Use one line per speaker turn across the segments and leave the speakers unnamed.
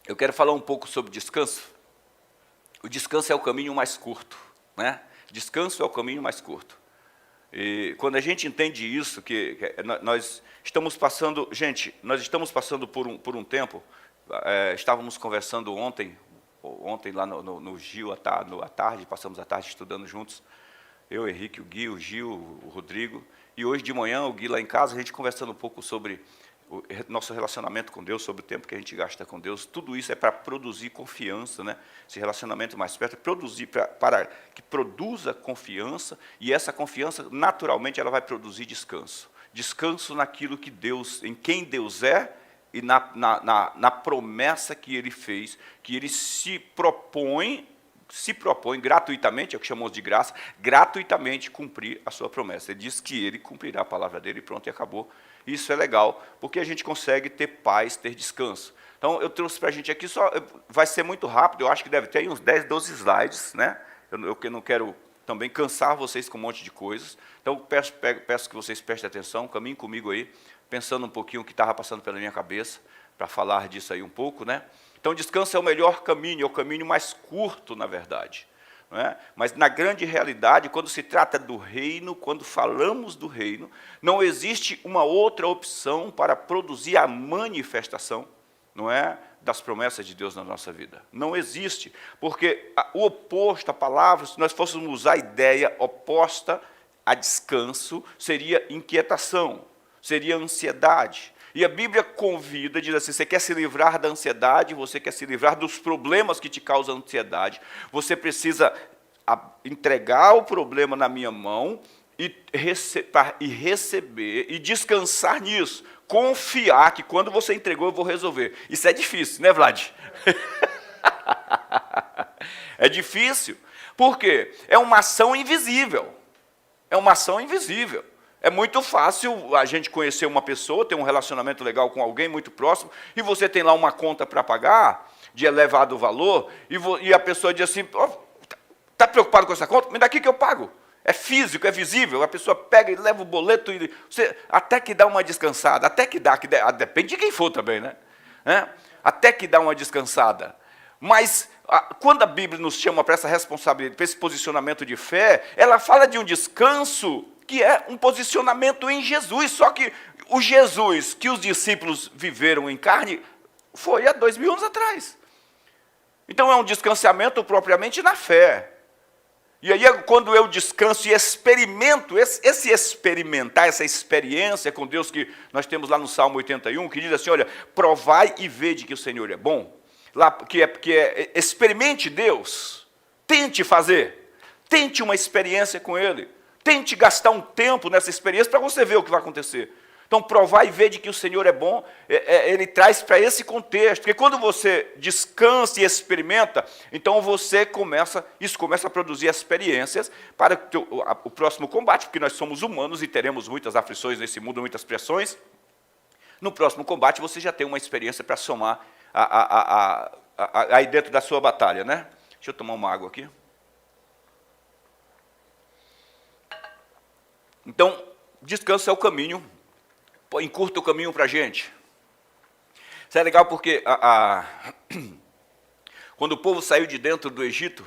eu quero falar um pouco sobre descanso. O descanso é o caminho mais curto, né? Descanso é o caminho mais curto. E quando a gente entende isso, nós estamos passando, gente, nós estamos passando por um tempo, estávamos conversando ontem lá no Gil, à tarde, passamos a tarde estudando juntos, eu, o Henrique, o Gui, o Gil, o Rodrigo, e hoje de manhã, o Gui lá em casa, a gente conversando um pouco sobre o nosso relacionamento com Deus, sobre o tempo que a gente gasta com Deus. Tudo isso é para produzir confiança, né? Esse relacionamento mais perto, para que produza confiança, e essa confiança, naturalmente, ela vai produzir descanso. Descanso naquilo que Deus, em quem Deus é, e na promessa que Ele fez, que Ele se propõe gratuitamente, é o que chamamos de graça, gratuitamente cumprir a sua promessa. Ele diz que Ele cumprirá a palavra dEle, e pronto, e acabou. Isso é legal, porque a gente consegue ter paz, ter descanso. Então, eu trouxe para a gente aqui, vai ser muito rápido, eu acho que deve ter aí uns 10, 12 slides, né? Eu não quero também cansar vocês com um monte de coisas. Então, peço que vocês prestem atenção, caminhem comigo aí, pensando um pouquinho o que estava passando pela minha cabeça, para falar disso aí um pouco, né? Então, descanso é o melhor caminho, é o caminho mais curto, na verdade. Não é? Mas, na grande realidade, quando se trata do reino, quando falamos do reino, não existe uma outra opção para produzir a manifestação, não é, das promessas de Deus na nossa vida. Não existe, porque o oposto, a palavra, se nós fôssemos usar a ideia oposta a descanso, seria inquietação, seria ansiedade. E a Bíblia convida, diz assim, você quer se livrar da ansiedade, você quer se livrar dos problemas que te causam ansiedade, você precisa entregar o problema na minha mão e receber e descansar nisso. Confiar que quando você entregou eu vou resolver. Isso é difícil, né, Vlad? É difícil. Por quê? É uma ação invisível. É uma ação invisível. É muito fácil a gente conhecer uma pessoa, ter um relacionamento legal com alguém muito próximo, e você tem lá uma conta para pagar, de elevado valor, e a pessoa diz assim, está preocupado com essa conta? Me dá aqui que eu pago. É físico, é visível, a pessoa pega e leva o boleto, até que dá uma descansada, depende de quem for também, né? Até que dá uma descansada. Mas, quando a Bíblia nos chama para essa responsabilidade, para esse posicionamento de fé, ela fala de um descanso que é um posicionamento em Jesus, só que o Jesus que os discípulos viveram em carne foi há 2000 anos atrás. Então é um descansamento propriamente na fé. E aí quando eu descanso e experimento, esse experimentar, essa experiência com Deus que nós temos lá no Salmo 81, que diz assim, olha, provai e vede que o Senhor é bom, lá, experimente Deus, tente fazer, tente uma experiência com Ele, tente gastar um tempo nessa experiência para você ver o que vai acontecer. Então, provar e ver de que o Senhor é bom, Ele traz para esse contexto. Porque quando você descansa e experimenta, então isso começa a produzir experiências para o próximo combate, porque nós somos humanos e teremos muitas aflições nesse mundo, muitas pressões. No próximo combate, você já tem uma experiência para somar aí dentro da sua batalha, né? Deixa eu tomar uma água aqui. Então, descanso é o caminho, encurta o caminho para a gente. Isso é legal porque quando o povo saiu de dentro do Egito,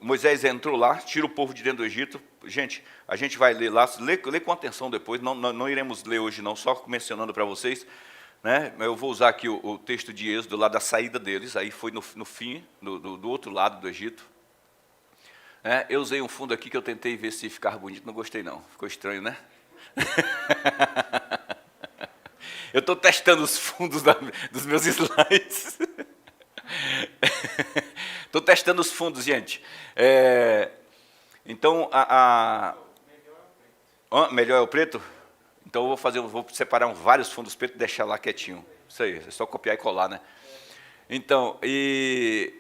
Moisés entrou lá, tira o povo de dentro do Egito. Gente, a gente vai ler lá, lê com atenção depois, não iremos ler hoje não, só mencionando para vocês. Né? Eu vou usar aqui o texto de Êxodo, lá da saída deles, aí foi no fim, do outro lado do Egito. Eu usei um fundo aqui que eu tentei ver se ficava bonito, não gostei não, ficou estranho, né? Eu estou testando os fundos dos meus slides. Estou testando os fundos, gente. Então, melhor é o preto? Então, eu vou separar vários fundos pretos e deixar lá quietinho. Isso aí, é só copiar e colar, né? Então,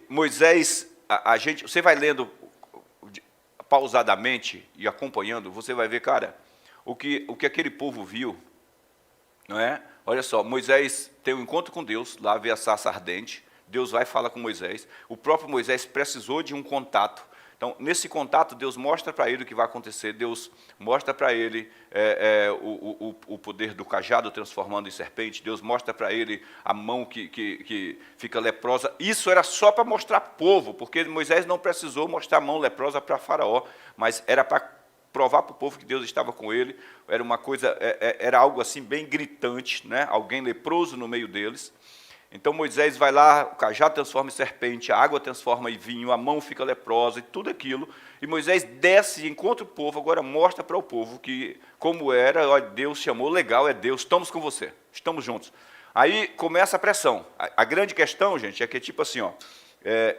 Moisés, você vai lendo pausadamente e acompanhando, você vai ver, cara, o que aquele povo viu, não é? Olha só, Moisés tem um encontro com Deus, lá vê a sarça ardente, Deus vai falar com Moisés, o próprio Moisés precisou de um contato, Então, nesse contato, Deus mostra para ele o que vai acontecer, Deus mostra para ele o poder do cajado transformando em serpente, Deus mostra para ele a mão que fica leprosa. Isso era só para mostrar para o povo, porque Moisés não precisou mostrar a mão leprosa para Faraó, mas era para provar para o povo que Deus estava com ele. Era uma coisa, era algo assim bem gritante, né? Alguém leproso no meio deles. Então Moisés vai lá, o cajado transforma em serpente, a água transforma em vinho, a mão fica leprosa e tudo aquilo. E Moisés desce e encontra o povo, agora mostra para o povo que, como era, ó, Deus chamou, legal, é Deus, estamos com você, estamos juntos. Aí começa a pressão. A grande questão, gente, é que tipo assim, ó,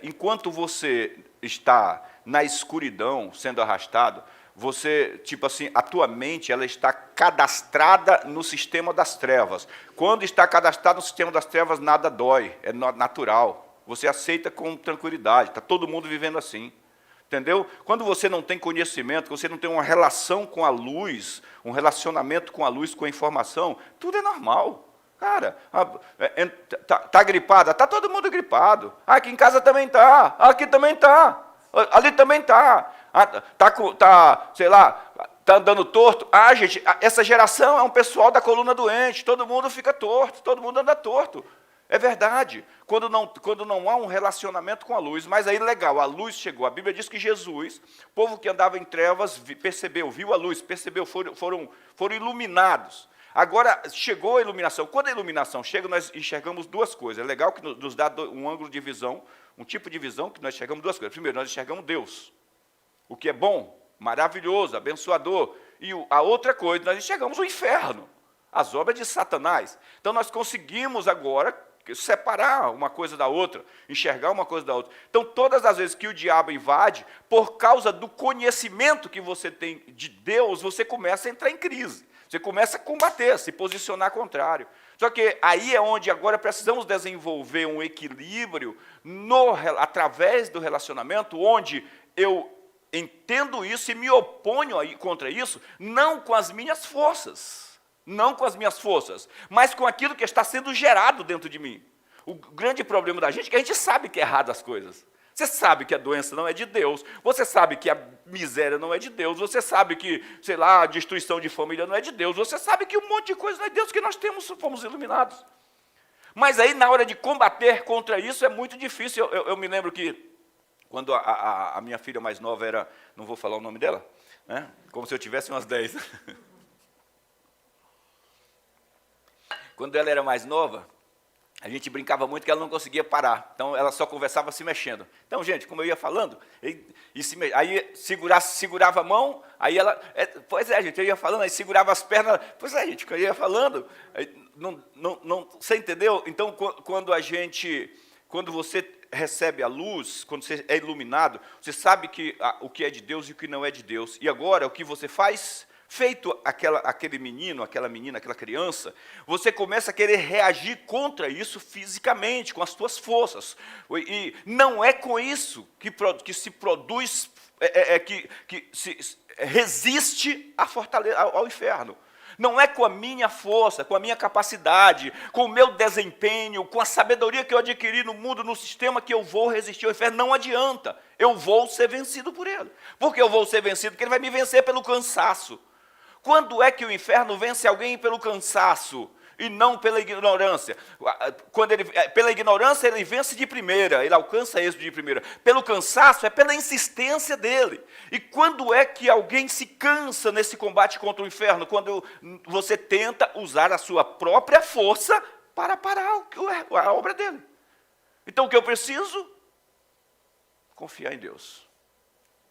enquanto você está na escuridão, sendo arrastado, você, tipo assim, a tua mente, ela está cadastrada no sistema das trevas. Quando está cadastrado no sistema das trevas, nada dói, é natural. Você aceita com tranquilidade, está todo mundo vivendo assim. Entendeu? Quando você não tem conhecimento, você não tem uma relação com a luz, um relacionamento com a luz, com a informação, tudo é normal. Cara, tá gripada? Está todo mundo gripado. Aqui em casa também está, aqui também está, ali também está. Sei lá, está andando torto. Gente, essa geração é um pessoal da coluna doente, todo mundo fica torto, todo mundo anda torto. É verdade, quando não há um relacionamento com a luz, mas aí legal, a luz chegou. A Bíblia diz que Jesus, o povo que andava em trevas, percebeu, viu a luz, percebeu, foram iluminados. Agora chegou a iluminação. Quando a iluminação chega, nós enxergamos duas coisas. É legal que nos dá um ângulo de visão, um tipo de visão que nós enxergamos duas coisas. Primeiro, nós enxergamos Deus, o que é bom, maravilhoso, abençoador. E a outra coisa, nós enxergamos o inferno, as obras de Satanás. Então nós conseguimos agora separar uma coisa da outra, enxergar uma coisa da outra. Então todas as vezes que o diabo invade, por causa do conhecimento que você tem de Deus, você começa a entrar em crise. Você começa a combater, a se posicionar contrário. Só que aí é onde agora precisamos desenvolver um equilíbrio através do relacionamento, onde eu entendo isso e me oponho contra isso, não com as minhas forças, mas com aquilo que está sendo gerado dentro de mim. O grande problema da gente é que a gente sabe que é errado as coisas. Você sabe que a doença não é de Deus, você sabe que a miséria não é de Deus, você sabe que, sei lá, a destruição de família não é de Deus, você sabe que um monte de coisa não é de Deus, que nós fomos iluminados. Mas aí, na hora de combater contra isso, é muito difícil. Eu me lembro que, quando a minha filha mais nova era, não vou falar o nome dela, né? Como se eu tivesse umas 10. Quando ela era mais nova, a gente brincava muito que ela não conseguia parar. Então, ela só conversava se mexendo. Então, gente, como eu ia falando, aí segurava a mão, aí ela... pois é, gente, eu ia falando, aí segurava as pernas. Pois é, gente, eu ia falando. Você entendeu? Então, quando você recebe a luz, quando você é iluminado, você sabe o que é de Deus e o que não é de Deus. E agora, o que você faz? Feito aquele menino, aquela menina, aquela criança, você começa a querer reagir contra isso fisicamente, com as suas forças. E não é com isso que se produz, que se resiste ao inferno. Não é com a minha força, com a minha capacidade, com o meu desempenho, com a sabedoria que eu adquiri no mundo, no sistema, que eu vou resistir ao inferno. Não adianta. Eu vou ser vencido por ele. Por que eu vou ser vencido? Porque ele vai me vencer pelo cansaço. Quando é que o inferno vence alguém pelo cansaço e não pela ignorância? Pela ignorância ele vence de primeira, ele alcança êxito de primeira. Pelo cansaço é pela insistência dele. E quando é que alguém se cansa nesse combate contra o inferno? Quando você tenta usar a sua própria força para parar a obra dele. Então o que eu preciso? Confiar em Deus.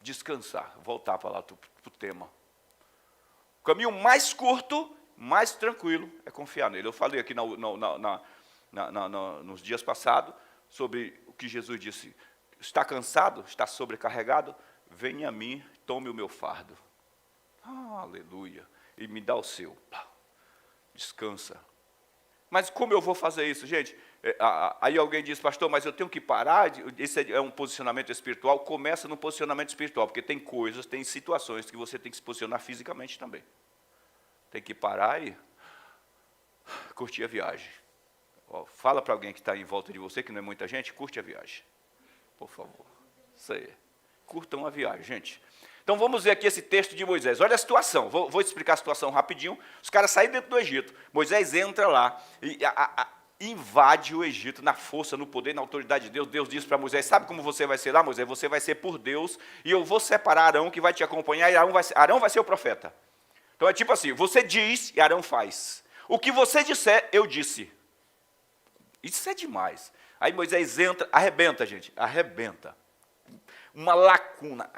Descansar, voltar para lá para o tema. O caminho mais curto, mais tranquilo, é confiar nele. Eu falei aqui nos dias passados sobre o que Jesus disse. Está cansado? Está sobrecarregado? Venha a mim, tome o meu fardo. Aleluia. E me dá o seu. Descansa. Mas como eu vou fazer isso, gente? Aí alguém diz, pastor, mas eu tenho que parar? Esse é um posicionamento espiritual. Começa no posicionamento espiritual, porque tem coisas, tem situações que você tem que se posicionar fisicamente também. Tem que parar e curtir a viagem. Fala para alguém que está em volta de você, que não é muita gente, curte a viagem. Por favor. Isso aí. curtam a viagem, gente. Então vamos ver aqui esse texto de Moisés. Olha a situação, vou explicar a situação rapidinho. Os caras saíram dentro do Egito, Moisés entra lá e invade o Egito na força, no poder, na autoridade de Deus. Deus diz para Moisés, sabe como você vai ser lá, Moisés? Você vai ser por Deus, e eu vou separar Arão, que vai te acompanhar, e Arão vai ser o profeta. Então é tipo assim, você diz e Arão faz. O que você disser, eu disse. Isso é demais. Aí Moisés entra, arrebenta, gente, arrebenta. Uma lacuna,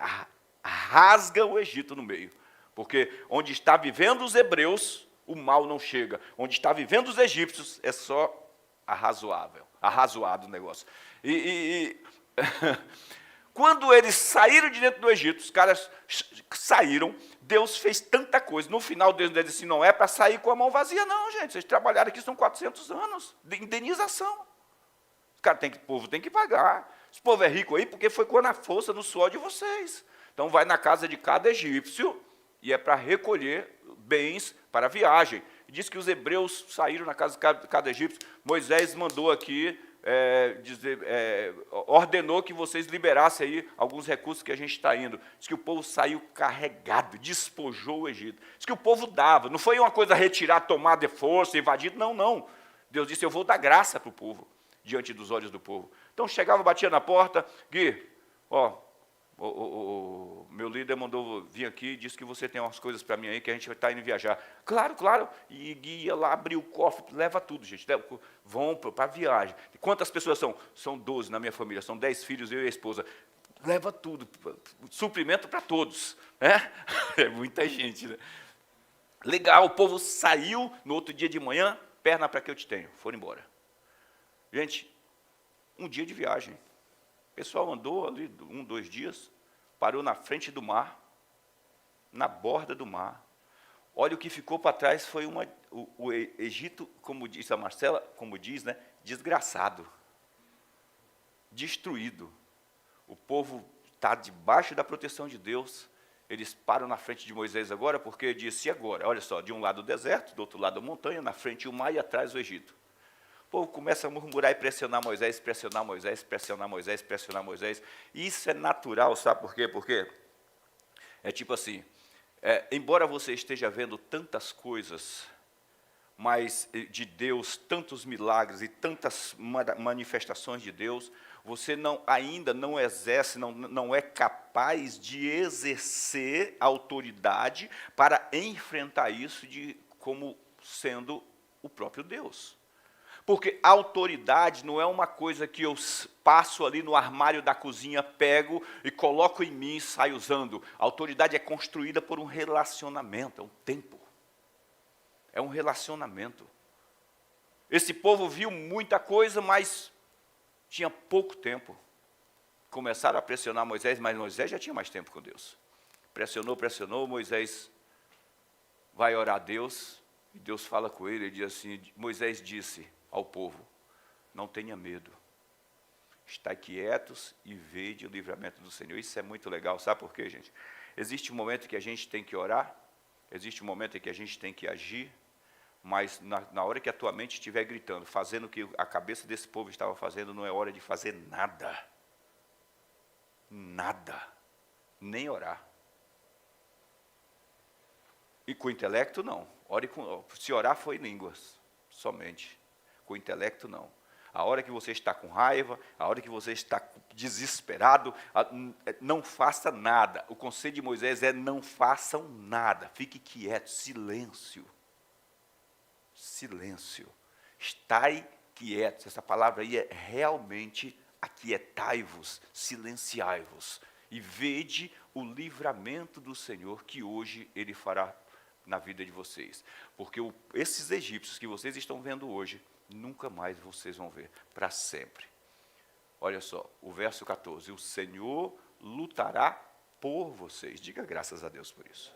rasga o Egito no meio. Porque onde está vivendo os hebreus, o mal não chega. Onde está vivendo os egípcios, é só arrazoado o negócio. Quando eles saíram de dentro do Egito, os caras saíram, Deus fez tanta coisa. No final, Deus disse assim, não é para sair com a mão vazia, não, gente. Vocês trabalharam aqui, são 400 anos de indenização. O povo tem que pagar. Esse povo é rico aí porque foi com a força, no suor de vocês. Então, vai na casa de cada egípcio e é para recolher bens para a viagem. Diz que os hebreus saíram na casa de cada egípcio. Moisés mandou aqui, ordenou que vocês liberassem aí alguns recursos que a gente está indo. Diz que o povo saiu carregado, despojou o Egito. Diz que o povo dava, não foi uma coisa retirar, tomar de força, invadir, não. Deus disse, eu vou dar graça para o povo, diante dos olhos do povo. Então chegava, batia na porta, Gui, o meu líder mandou vir aqui e disse que você tem umas coisas para mim aí que a gente vai estar indo viajar. Claro. E guia lá, abriu o cofre, leva tudo, gente. Vão para a viagem. Quantas pessoas são? São 12 na minha família, são 10 filhos, eu e a esposa. Leva tudo, suprimento para todos. É muita gente, né? Legal, o povo saiu no outro dia de manhã, perna para que eu te tenho. Foram embora. Gente, um dia de viagem. O pessoal andou ali 2 dias, parou na frente do mar, na borda do mar. Olha o que ficou para trás, foi o Egito, como diz a Marcela, como diz, né, desgraçado, destruído. O povo está debaixo da proteção de Deus. Eles param na frente de Moisés agora, porque ele disse, e agora? Olha só, de um lado o deserto, do outro lado a montanha, na frente o mar e atrás o Egito. O povo começa a murmurar e pressionar Moisés, pressionar Moisés, pressionar Moisés, pressionar Moisés. E isso é natural, sabe por quê? Porque é tipo assim, embora você esteja vendo tantas coisas, mas de Deus, tantos milagres e tantas manifestações de Deus, você ainda não exerce, não é capaz de exercer autoridade para enfrentar isso como sendo o próprio Deus. Porque a autoridade não é uma coisa que eu passo ali no armário da cozinha, pego e coloco em mim e saio usando. A autoridade é construída por um relacionamento, é um tempo. É um relacionamento. Esse povo viu muita coisa, mas tinha pouco tempo. Começaram a pressionar Moisés, mas Moisés já tinha mais tempo com Deus. Pressionou, Moisés vai orar a Deus, e Deus fala com ele, diz assim, Moisés disse ao povo, não tenha medo, estai quietos e vede o livramento do Senhor. Isso é muito legal, sabe por quê, gente? Existe um momento que a gente tem que orar, existe um momento em que a gente tem que agir, mas na hora que a tua mente estiver gritando, fazendo o que a cabeça desse povo estava fazendo, não é hora de fazer nada. Nada. Nem orar. E com o intelecto, não. Se orar foi em línguas, somente. Com o intelecto, não. A hora que você está com raiva, a hora que você está desesperado, não faça nada. O conselho de Moisés é não façam nada. Fique quieto, silêncio. Silêncio. Estai quietos. Essa palavra aí é realmente aquietai-vos, silenciai-vos. E vede o livramento do Senhor que hoje Ele fará na vida de vocês. Porque esses egípcios que vocês estão vendo hoje, nunca mais vocês vão ver, para sempre. Olha só, o verso 14, o Senhor lutará por vocês. Diga graças a Deus por isso.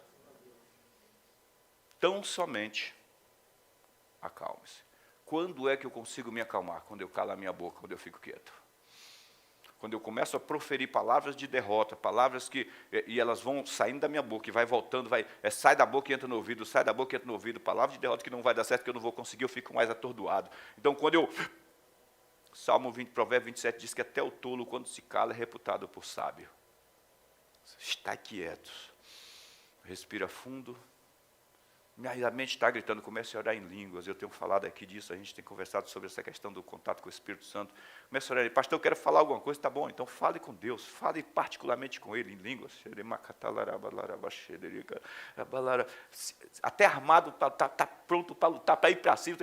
Tão somente acalme-se. Quando é que eu consigo me acalmar? Quando eu calo a minha boca, quando eu fico quieto. Quando eu começo a proferir palavras de derrota, palavras e elas vão saindo da minha boca e vai voltando, sai da boca e entra no ouvido, sai da boca e entra no ouvido, palavras de derrota que não vai dar certo, que eu não vou conseguir, eu fico mais atordoado. Então, Salmo 20, Provérbio 27 diz que até o tolo, quando se cala, é reputado por sábio. Está quietos. Respira fundo. Minha mente está gritando, comece a orar em línguas. Eu tenho falado aqui disso, a gente tem conversado sobre essa questão do contato com o Espírito Santo. Comece a orar, pastor, eu quero falar alguma coisa, tá bom, então fale com Deus, fale particularmente com Ele em línguas. Até armado, está pronto para lutar, para ir para cima.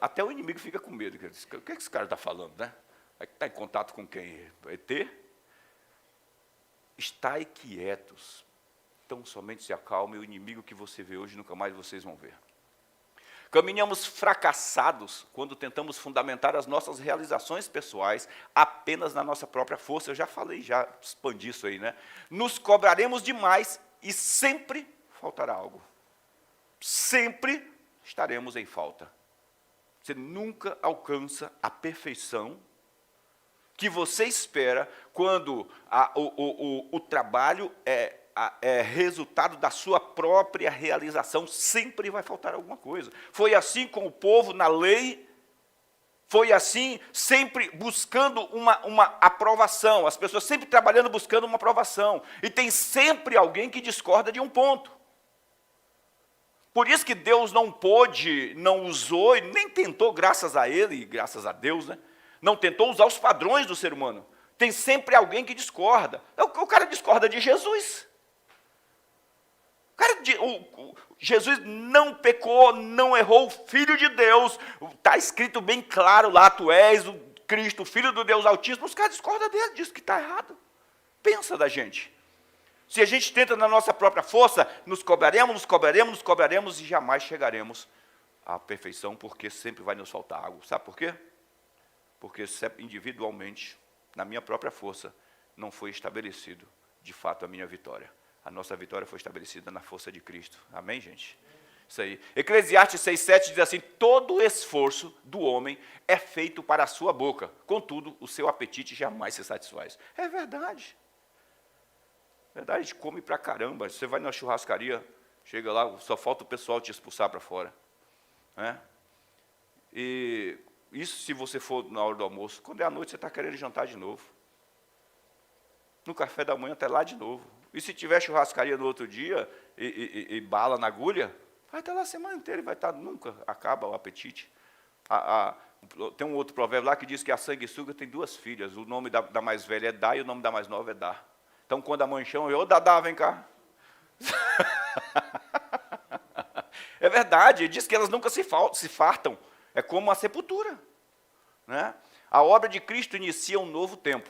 Até o inimigo fica com medo. O que esse cara está falando, né? Está em contato com quem? ET? Estai quietos. Então somente se acalme, o inimigo que você vê hoje, nunca mais vocês vão ver. Caminhamos fracassados quando tentamos fundamentar as nossas realizações pessoais apenas na nossa própria força. Eu já falei, já expandi isso aí, né? Nos cobraremos demais e sempre faltará algo. Sempre estaremos em falta. Você nunca alcança a perfeição que você espera quando o trabalho é resultado da sua própria realização. Sempre vai faltar alguma coisa. Foi assim com o povo na lei, foi assim sempre buscando uma aprovação, as pessoas sempre trabalhando buscando uma aprovação, e tem sempre alguém que discorda de um ponto. Por isso que Deus não pôde, não usou, e nem tentou, graças a Ele, graças a Deus, né? Não tentou usar os padrões do ser humano. Tem sempre alguém que discorda. O cara discorda de Jesus. Jesus não pecou, não errou, o Filho de Deus, está escrito bem claro lá, tu és o Cristo, o Filho do Deus Altíssimo. Os caras discordam dele, dizem que está errado. Pensa da gente. Se a gente tenta na nossa própria força, nos cobraremos e jamais chegaremos à perfeição, porque sempre vai nos faltar algo. Sabe por quê? Porque individualmente, na minha própria força, não foi estabelecido, de fato, a minha vitória. A nossa vitória foi estabelecida na força de Cristo. Amém, gente? Isso aí. Eclesiastes 6,7 diz assim: todo esforço do homem é feito para a sua boca, contudo, o seu apetite jamais se satisfaz. É verdade. Verdade, a gente come pra caramba. Você vai na churrascaria, chega lá, só falta o pessoal te expulsar para fora. Né? E isso se você for na hora do almoço. Quando é à noite, você está querendo jantar de novo. No café da manhã, até lá de novo. E se tiver churrascaria no outro dia, e bala na agulha, vai estar lá a semana inteira e vai estar, nunca acaba o apetite. Tem um outro provérbio lá que diz que a sanguessuga tem duas filhas. O nome da mais velha é Dá e o nome da mais nova é Dá. Então, quando a mãe chama, ô Dadá, vem cá. É verdade, ele diz que elas nunca se fartam. É como uma sepultura. Né? A obra de Cristo inicia um novo tempo,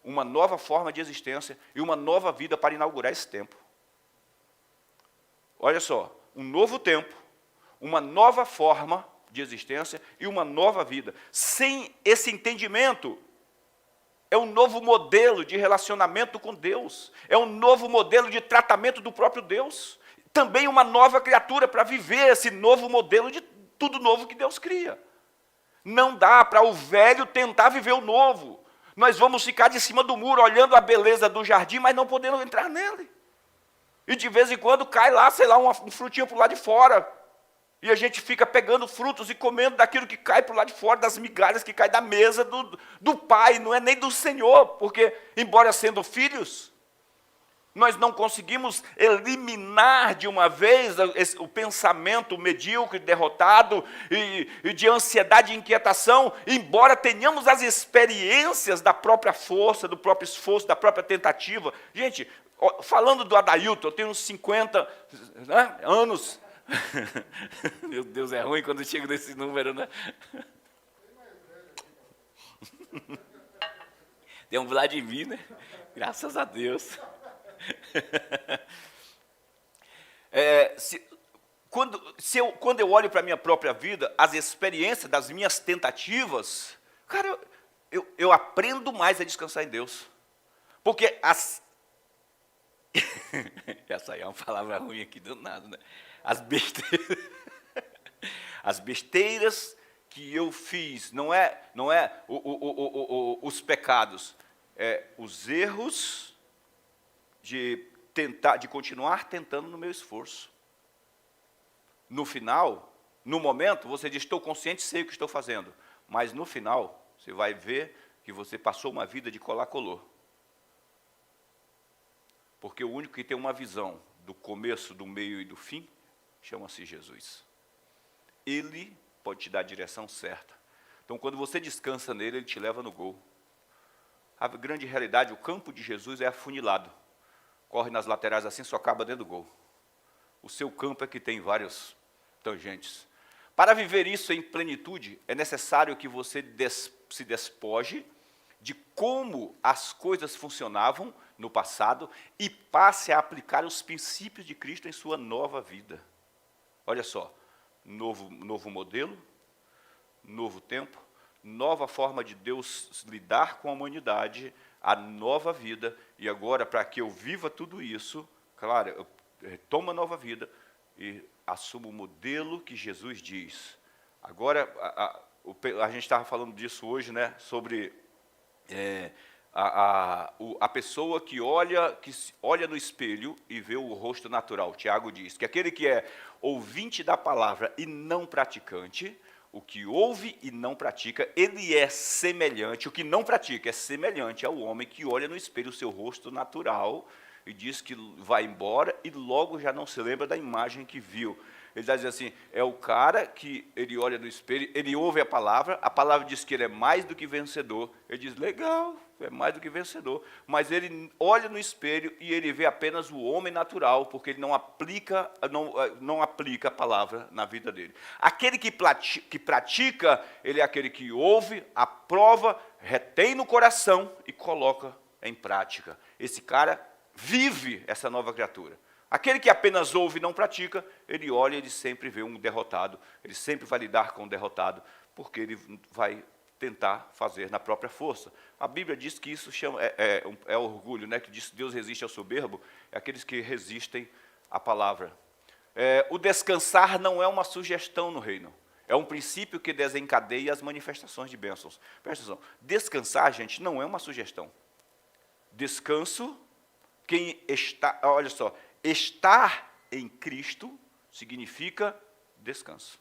uma nova forma de existência e uma nova vida para inaugurar esse tempo. Olha só, um novo tempo, uma nova forma de existência e uma nova vida. Sem esse entendimento, é um novo modelo de relacionamento com Deus, é um novo modelo de tratamento do próprio Deus, também uma nova criatura para viver esse novo modelo de tudo novo que Deus cria. Não dá para o velho tentar viver o novo. Nós vamos ficar de cima do muro, olhando a beleza do jardim, mas não podendo entrar nele. E de vez em quando cai lá, sei lá, um frutinho para o lado de fora. E a gente fica pegando frutos e comendo daquilo que cai para o lado de fora, das migalhas que caem da mesa do Pai, não é nem do Senhor, porque, embora sendo filhos, nós não conseguimos eliminar de uma vez o pensamento medíocre, derrotado, e de ansiedade e inquietação, embora tenhamos as experiências da própria força, do próprio esforço, da própria tentativa. Gente, falando do Adailton, eu tenho uns 50 anos. Meu Deus, é ruim quando chega nesse número, né? Tem um Vladimir, né? Graças a Deus. Quando eu olho para a minha própria vida, as experiências das minhas tentativas, cara, eu aprendo mais a descansar em Deus. Porque essa aí é uma palavra ruim aqui, do nada, né? As besteiras que eu fiz, não é os pecados, os erros de continuar tentando no meu esforço. No final, no momento, você diz, estou consciente, sei o que estou fazendo. Mas no final, você vai ver que você passou uma vida de colar-color. Porque o único que tem uma visão do começo, do meio e do fim, chama-se Jesus. Ele pode te dar a direção certa. Então, quando você descansa nele, ele te leva no gol. A grande realidade, o campo de Jesus é afunilado. Corre nas laterais assim, só acaba dentro do gol. O seu campo é que tem vários tangentes. Para viver isso em plenitude, é necessário que você se despoje de como as coisas funcionavam no passado e passe a aplicar os princípios de Cristo em sua nova vida. Olha só, novo modelo, novo tempo, nova forma de Deus lidar com a humanidade, a nova vida, e agora, para que eu viva tudo isso, claro, eu retomo a nova vida e assumo o modelo que Jesus diz. Agora, a gente estava falando disso hoje, né, sobre a pessoa que olha no espelho e vê o rosto natural. Tiago diz que aquele que é ouvinte da palavra e não praticante, o que ouve e não pratica, ele é semelhante, o que não pratica é semelhante ao homem que olha no espelho o seu rosto natural e diz que vai embora e logo já não se lembra da imagem que viu. Ele está dizendo assim, é o cara que ele olha no espelho, ele ouve a palavra diz que ele é mais do que vencedor. Ele diz, legal, é mais do que vencedor. Mas ele olha no espelho e ele vê apenas o homem natural, porque ele não aplica a palavra na vida dele. Aquele que pratica, ele é aquele que ouve, aprova, retém no coração e coloca em prática. Esse cara vive essa nova criatura. Aquele que apenas ouve e não pratica, ele olha e ele sempre vê um derrotado, ele sempre vai lidar com um derrotado, porque ele vai tentar fazer na própria força. A Bíblia diz que isso é orgulho, né? Que diz que Deus resiste ao soberbo, é aqueles que resistem à palavra. O descansar não é uma sugestão no reino, é um princípio que desencadeia as manifestações de bênçãos. Presta atenção, descansar, gente, não é uma sugestão. Descanso, quem está, olha só, estar em Cristo significa descanso.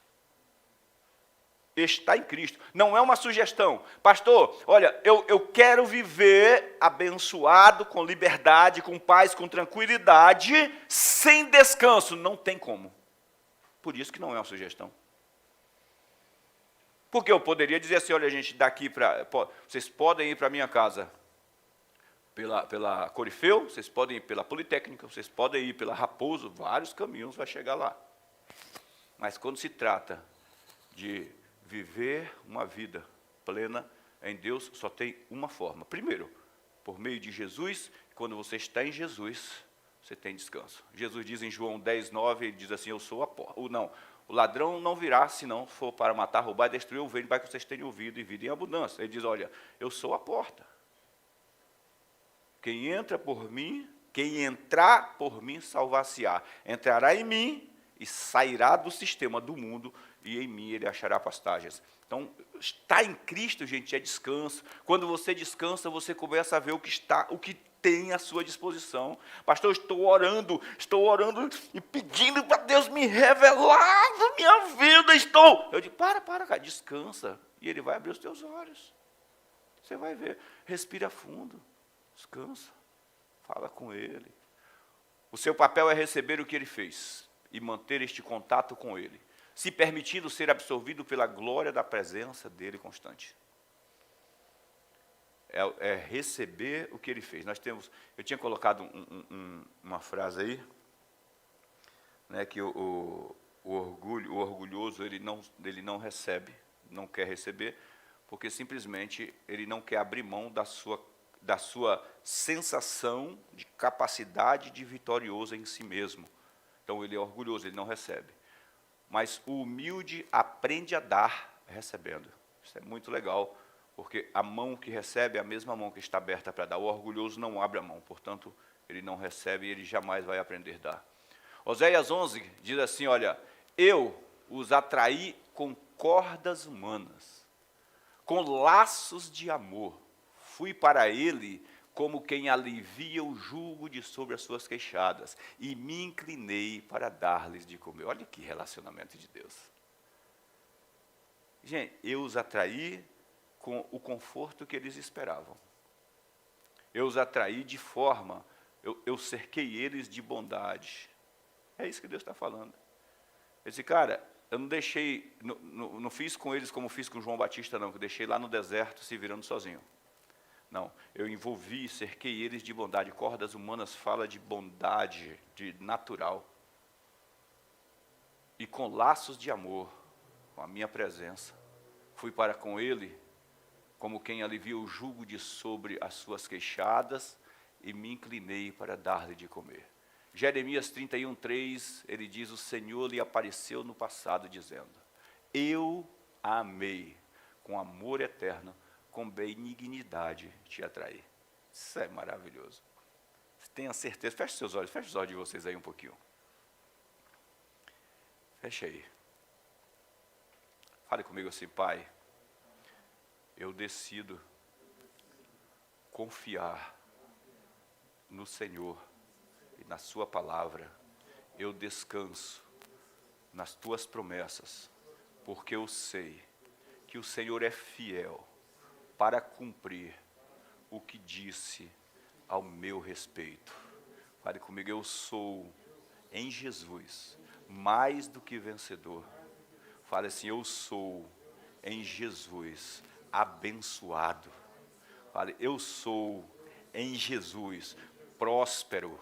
Estar em Cristo não é uma sugestão. Pastor, olha, eu quero viver abençoado, com liberdade, com paz, com tranquilidade, sem descanso. Não tem como. Por isso que não é uma sugestão. Porque eu poderia dizer assim, olha, gente, daqui para... Vocês podem ir para a minha casa pela Corifeu, vocês podem ir pela Politécnica, vocês podem ir pela Raposo, vários caminhos vai chegar lá. Mas quando se trata de viver uma vida plena em Deus, só tem uma forma. Primeiro, por meio de Jesus, quando você está em Jesus, você tem descanso. Jesus diz em João 10:9, ele diz assim, eu sou a porta. O ladrão não virá, se não for para matar, roubar e destruir, eu venho para que vocês tenham ouvido e vida em abundância. Ele diz, olha, eu sou a porta. Quem entra por mim, quem entrar por mim, salvar-se-á. Entrará em mim e sairá do sistema do mundo, e em mim ele achará pastagens. Então, estar em Cristo, gente, é descanso. Quando você descansa, você começa a ver o que tem à sua disposição. Pastor, eu estou orando e pedindo para Deus me revelar na minha vida. Eu digo, para, cara, descansa. E ele vai abrir os teus olhos. Você vai ver, respira fundo. Descansa, fala com ele. O seu papel é receber o que ele fez e manter este contato com ele, se permitindo ser absorvido pela glória da presença dele constante. É receber o que ele fez. Eu tinha colocado uma frase aí, né, que o orgulhoso ele não recebe, não quer receber, porque simplesmente ele não quer abrir mão da sua sensação de capacidade de vitorioso em si mesmo. Então, ele é orgulhoso, ele não recebe. Mas o humilde aprende a dar recebendo. Isso é muito legal, porque a mão que recebe é a mesma mão que está aberta para dar. O orgulhoso não abre a mão, portanto, ele não recebe e ele jamais vai aprender a dar. Oséias 11 diz assim, olha, eu os atraí com cordas humanas, com laços de amor. Fui para ele como quem alivia o jugo de sobre as suas queixadas, e me inclinei para dar-lhes de comer. Olha que relacionamento de Deus. Gente, eu os atraí com o conforto que eles esperavam. Eu os atraí de forma, eu cerquei eles de bondade. É isso que Deus está falando. Ele disse, cara, eu não deixei, não fiz com eles como fiz com João Batista, não, que eu deixei lá no deserto se virando sozinho. Não, eu envolvi, cerquei eles de bondade. Cordas humanas fala de bondade, de natural. E com laços de amor, com a minha presença, fui para com ele, como quem alivia o jugo de sobre as suas queixadas, e me inclinei para dar-lhe de comer. Jeremias 31:3, ele diz, o Senhor lhe apareceu no passado, dizendo, eu a amei, com amor eterno, com benignidade te atraí. Isso é maravilhoso. Tenha certeza, feche seus olhos, feche os olhos de vocês aí um pouquinho. Feche aí. Fale comigo assim, Pai, eu decido confiar no Senhor e na sua palavra. Eu descanso nas tuas promessas, porque eu sei que o Senhor é fiel para cumprir o que disse ao meu respeito. Fale comigo, eu sou em Jesus mais do que vencedor. Fale assim, eu sou em Jesus abençoado. Fale, eu sou em Jesus próspero.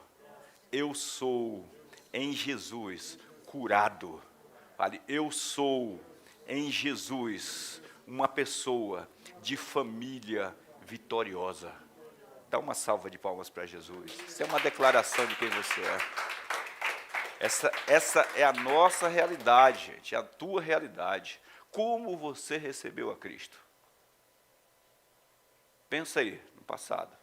Eu sou em Jesus curado. Fale, eu sou em Jesus uma pessoa de família vitoriosa. Dá uma salva de palmas para Jesus. Isso é uma declaração de quem você é. Essa é a nossa realidade, gente, é a tua realidade. Como você recebeu a Cristo? Pensa aí, no passado.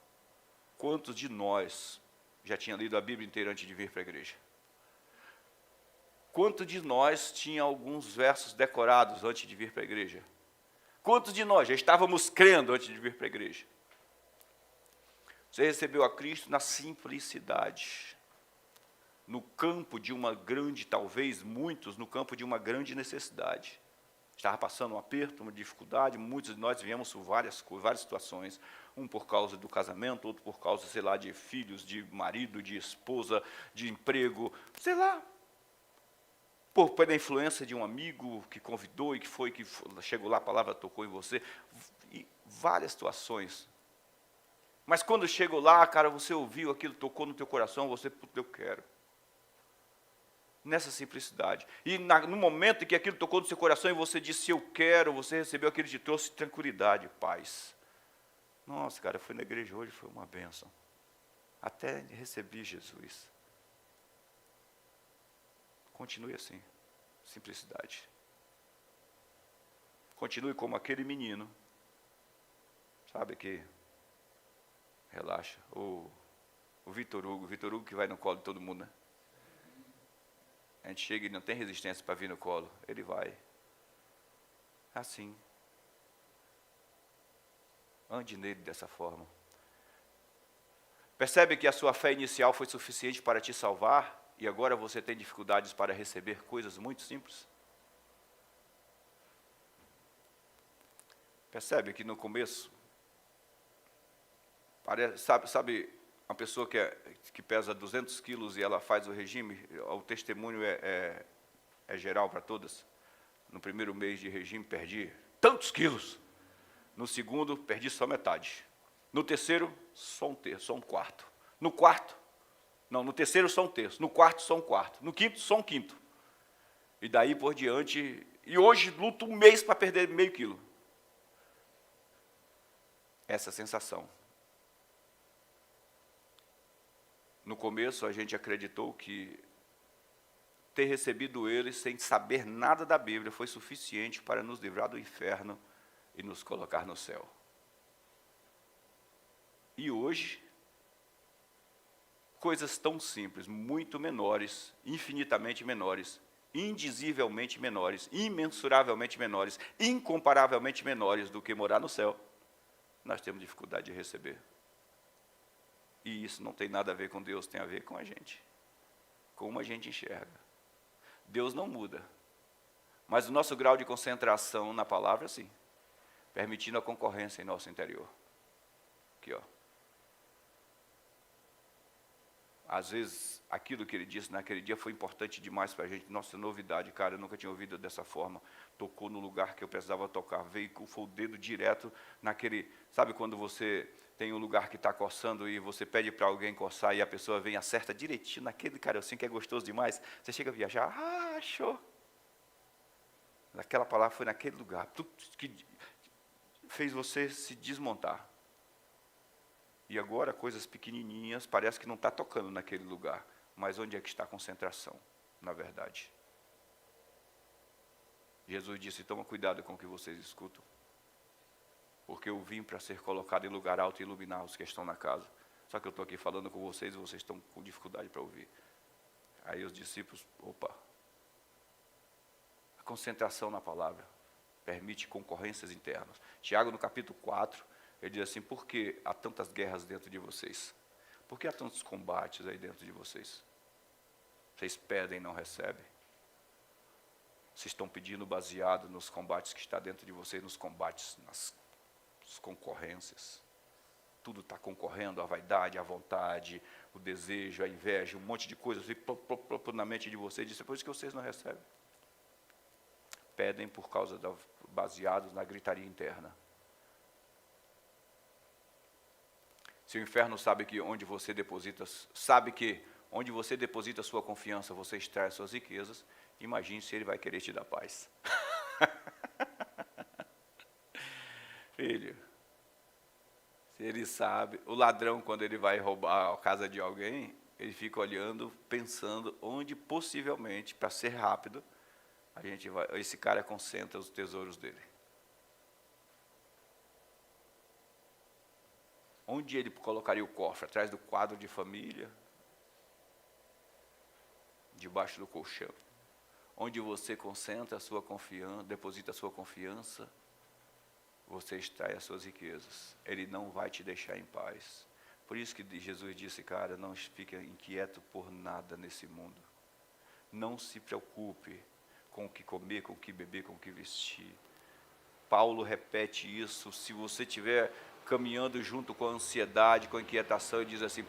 Quantos de nós já tinha lido a Bíblia inteira antes de vir para a igreja? Quantos de nós tinha alguns versos decorados antes de vir para a igreja? Quantos de nós já estávamos crendo antes de vir para a igreja? Você recebeu a Cristo na simplicidade, no campo de uma grande, talvez muitos, no campo de uma grande necessidade. Estava passando um aperto, uma dificuldade, muitos de nós viemos por várias situações, um por causa do casamento, outro por causa, sei lá, de filhos, de marido, de esposa, de emprego, sei lá, pela influência de um amigo que convidou e que chegou lá, a palavra tocou em você, e várias situações. Mas quando chegou lá, cara, você ouviu aquilo, tocou no teu coração, você, eu quero. Nessa simplicidade. E no momento em que aquilo tocou no seu coração e você disse, eu quero, você recebeu aquilo que te trouxe tranquilidade, paz. Nossa, cara, eu fui na igreja hoje, foi uma bênção. Até recebi Jesus. Continue assim, simplicidade. Continue como aquele menino, sabe que relaxa. O Vitor Hugo que vai no colo de todo mundo, né? A gente chega e não tem resistência para vir no colo, ele vai. Assim. Ande nele dessa forma. Percebe que a sua fé inicial foi suficiente para te salvar e agora você tem dificuldades para receber coisas muito simples? Percebe que no começo, sabe uma pessoa que pesa 200 quilos e ela faz o regime, o testemunho é geral para todas. No primeiro mês de regime perdi tantos quilos. No segundo, perdi só metade. No terceiro, só um terço, só um quarto. No terceiro, só um terço. No quarto, só um quarto. No quinto, só um quinto. E daí por diante, e hoje luto um mês para perder meio quilo. Essa sensação. No começo, a gente acreditou que ter recebido ele sem saber nada da Bíblia foi suficiente para nos livrar do inferno e nos colocar no céu. E hoje, coisas tão simples, muito menores, infinitamente menores, indizivelmente menores, imensuravelmente menores, incomparavelmente menores do que morar no céu, nós temos dificuldade de receber. E isso não tem nada a ver com Deus, tem a ver com a gente. Como a gente enxerga. Deus não muda. Mas o nosso grau de concentração na palavra, sim. Permitindo a concorrência em nosso interior. Aqui, ó. às vezes, aquilo que ele disse naquele dia foi importante demais para a gente. Nossa, novidade, cara, eu nunca tinha ouvido dessa forma. Tocou no lugar que eu precisava tocar, veio com o dedo direto naquele... Sabe quando você tem um lugar que está coçando e você pede para alguém coçar e a pessoa vem e acerta direitinho naquele carocinho que é gostoso demais? Você chega a viajar, achou. Aquela palavra foi naquele lugar, tudo que fez você se desmontar. E agora, coisas pequenininhas, parece que não está tocando naquele lugar. Mas onde é que está a concentração, na verdade? Jesus disse, toma cuidado com o que vocês escutam. Porque eu vim para ser colocado em lugar alto e iluminar os que estão na casa. Só que eu estou aqui falando com vocês e vocês estão com dificuldade para ouvir. Aí os discípulos, opa. A concentração na palavra permite concorrências internas. Tiago, no capítulo 4, ele diz assim, por que há tantas guerras dentro de vocês? Por que há tantos combates aí dentro de vocês? Vocês pedem e não recebem. Vocês estão pedindo baseado nos combates que está dentro de vocês, nos combates, nas concorrências. Tudo está concorrendo, a vaidade, a vontade, o desejo, a inveja, um monte de coisas na mente de vocês, e depois que vocês não recebem. Pedem por causa baseados na gritaria interna. Se o inferno sabe que onde você deposita a sua confiança, você extrai as suas riquezas, imagine se ele vai querer te dar paz. Filho, se ele sabe, o ladrão, quando ele vai roubar a casa de alguém, ele fica olhando, pensando onde possivelmente, para ser rápido, esse cara concentra os tesouros dele. Onde ele colocaria o cofre? Atrás do quadro de família? Debaixo do colchão? Onde você concentra a sua confiança, deposita a sua confiança, você extrai as suas riquezas. Ele não vai te deixar em paz. Por isso que Jesus disse, cara, não fique inquieto por nada nesse mundo. Não se preocupe com o que comer, com o que beber, com o que vestir. Paulo repete isso, se você estiver caminhando junto com a ansiedade, com a inquietação, ele diz assim,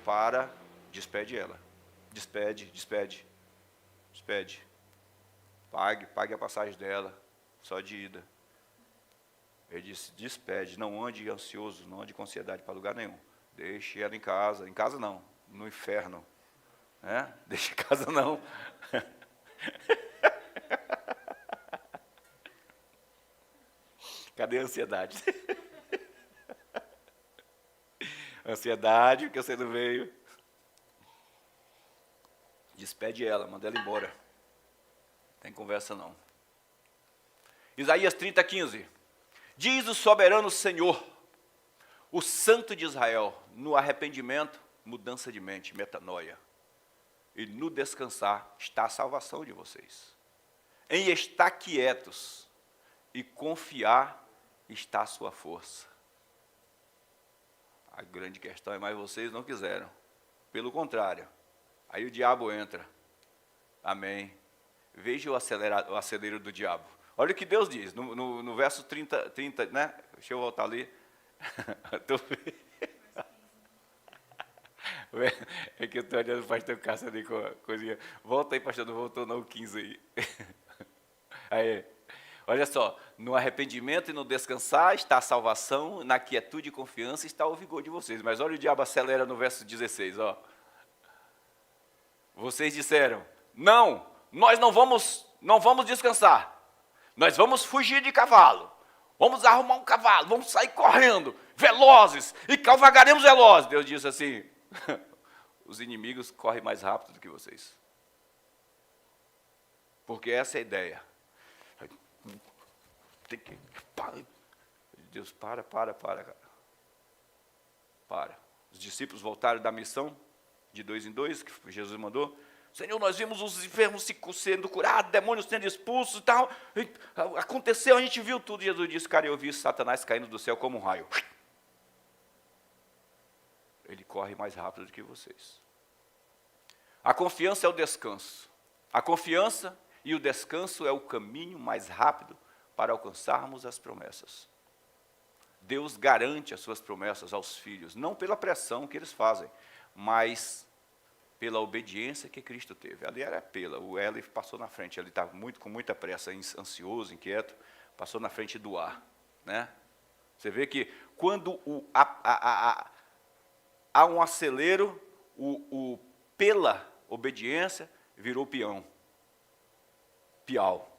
despede ela. Despede. Pague a passagem dela, só de ida. Ele disse, despede, não ande ansioso, não ande com ansiedade para lugar nenhum. Deixe ela em casa não, no inferno. Deixe em casa não. Cadê a ansiedade? Ansiedade, porque você não veio. Despede ela, manda ela embora. Não tem conversa não. Isaías 30:15. Diz o soberano Senhor, o Santo de Israel, no arrependimento, mudança de mente, metanoia. E no descansar está a salvação de vocês. Em estar quietos e confiar está a sua força. A grande questão é, mas vocês não quiseram. Pelo contrário, aí o diabo entra. Amém. Veja o acelero do diabo. Olha o que Deus diz, no verso 30, né? Deixa eu voltar ali. É que eu estou olhando o pastor Cássio ali com a coisinha. Volta aí, pastor, não voltou não, o 15 aí. Aí, olha só, no arrependimento e no descansar está a salvação, na quietude e confiança está o vigor de vocês. Mas olha o diabo acelera no verso 16, ó. Vocês disseram, não, nós não vamos descansar. Nós vamos fugir de cavalo. Vamos arrumar um cavalo, vamos sair correndo, velozes, e cavalgaremos velozes. Deus disse assim, os inimigos correm mais rápido do que vocês. Porque essa é a ideia. Deus, para, cara. Para. Os discípulos voltaram da missão, de 2 em 2, que Jesus mandou. Senhor, nós vimos os enfermos sendo curados, demônios sendo expulsos e tal. Aconteceu, a gente viu tudo. Jesus disse, cara, eu vi Satanás caindo do céu como um raio. Ele corre mais rápido do que vocês. A confiança é o descanso. A confiança e o descanso é o caminho mais rápido para alcançarmos as promessas. Deus garante as suas promessas aos filhos, não pela pressão que eles fazem, mas pela obediência que Cristo teve. Ali era o Eli passou na frente, ele estava com muita pressa, ansioso, inquieto, passou na frente do ar, né? Você vê que quando há um acelero, pela obediência virou peão, piau.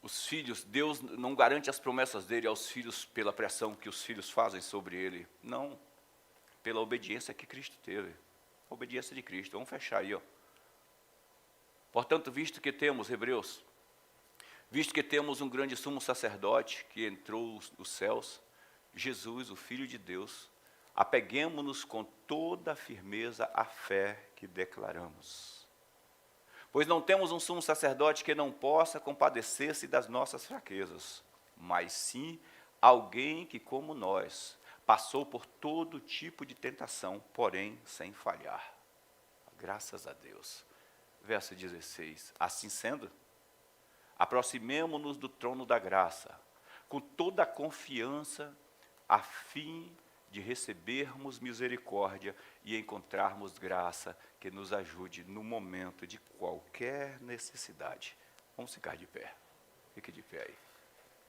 Os filhos, Deus não garante as promessas dele aos filhos pela pressão que os filhos fazem sobre ele. Não, pela obediência que Cristo teve. A obediência de Cristo. Vamos fechar aí, ó. Portanto, visto que temos, Hebreus, visto que temos um grande sumo sacerdote que entrou nos céus, Jesus, o Filho de Deus, apeguemo-nos com toda a firmeza à fé que declaramos. Pois não temos um sumo sacerdote que não possa compadecer-se das nossas fraquezas, mas sim alguém que, como nós, passou por todo tipo de tentação, porém sem falhar. Graças a Deus. Verso 16. Assim sendo, aproximemo-nos do trono da graça, com toda a confiança, a fim de recebermos misericórdia e encontrarmos graça que nos ajude no momento de qualquer necessidade. Vamos ficar de pé. Fique de pé aí.